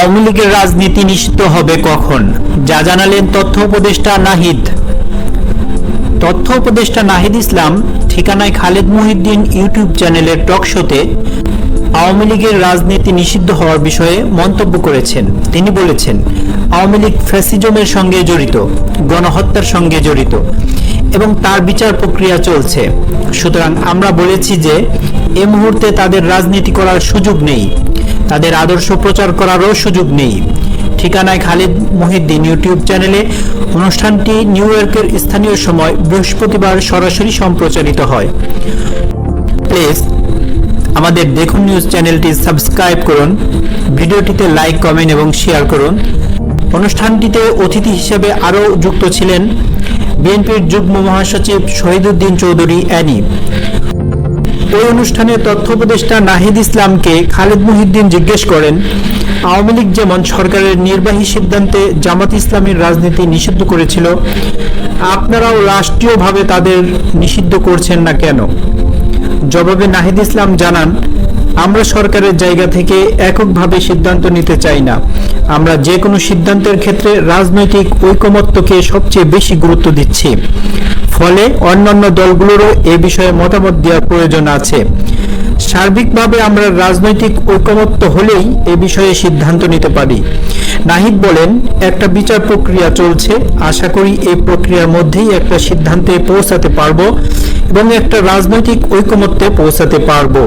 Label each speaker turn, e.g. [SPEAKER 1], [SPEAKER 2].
[SPEAKER 1] আওয়ামী লীগের রাজনীতি নিষিদ্ধ হবে কখন, যা জানালেন তথ্য উপদেষ্টা নাহিদ। তথ্য উপদেষ্টা নাহিদ ইসলাম ঠিকানায় খালেদ মহিউদ্দিন ইউটিউব চ্যানেলের টক শোতে আওয়ামী লীগের রাজনীতি নিষিদ্ধ হওয়ার বিষয়ে মন্তব্য করেছেন। তিনি বলেছেন, আওয়ামী লীগ ফ্যাসিজমের সঙ্গে জড়িত, গণহত্যার সঙ্গে জড়িত এবং তার বিচার প্রক্রিয়া চলছে। সুতরাং আমরা বলেছি যে এ মুহূর্তে তাদের রাজনীতি করার সুযোগ নেই, তাদের আদর্শ প্রচার করারও সুযোগ নেই। ঠিকানায় খালেদ মহিউদ্দিন ইউটিউব চ্যানেলে অনুষ্ঠানটি নিউ ইয়র্কের স্থানীয় সময় বৃহস্পতিবার সরাসরি সম্প্রচারিত হয়। প্লিজ আমাদের দেখুন নিউজ চ্যানেলটি সাবস্ক্রাইব করুন, ভিডিওটিতে লাইক, কমেন্ট এবং শেয়ার করুন। অনুষ্ঠানটিতে অতিথি হিসেবে আরও যুক্ত ছিলেন বিএনপির যুগ্ম মহাসচিব শহীদউদ্দিন চৌধুরী অ্যানি। ওই অনুষ্ঠানে তথ্য উপদেষ্টা নাহিদ ইসলামকে খালেদ মহিউদ্দিন জিজ্ঞেস করেন, আওয়ামী লীগ যেমন সরকারের নির্বাহী সিদ্ধান্তে জামাত ইসলামীর রাজনীতি নিষিদ্ধ করেছিল, আপনারাও রাষ্ট্রীয়ভাবে তাদের নিষিদ্ধ করছেন না কেন? জবাবে নাহিদ ইসলাম জানান, আমরা সরকারের জায়গা থেকে এককভাবে সিদ্ধান্ত নিতে চাই না। আমরা যে কোনো সিদ্ধান্তের ক্ষেত্রে রাজনৈতিক ঐকমত্যকে সবচেয়ে বেশি গুরুত্ব দিচ্ছি। ফলে অন্যান্য দলগুলোরও এ বিষয়ে মতামত দেওয়ার প্রয়োজন আছে। সার্বিকভাবে আমরা রাজনৈতিক ঐকমত্য হলেই এ বিষয়ে সিদ্ধান্ত নিতে পারি। নাহিদ বলেন, একটা বিচার প্রক্রিয়া চলছে, আশা করি এই প্রক্রিয়ার মধ্যেই একটা সিদ্ধান্তে পৌঁছাতে পারবো এবং একটা রাজনৈতিক ঐকমত্যে পৌঁছাতে পারবো।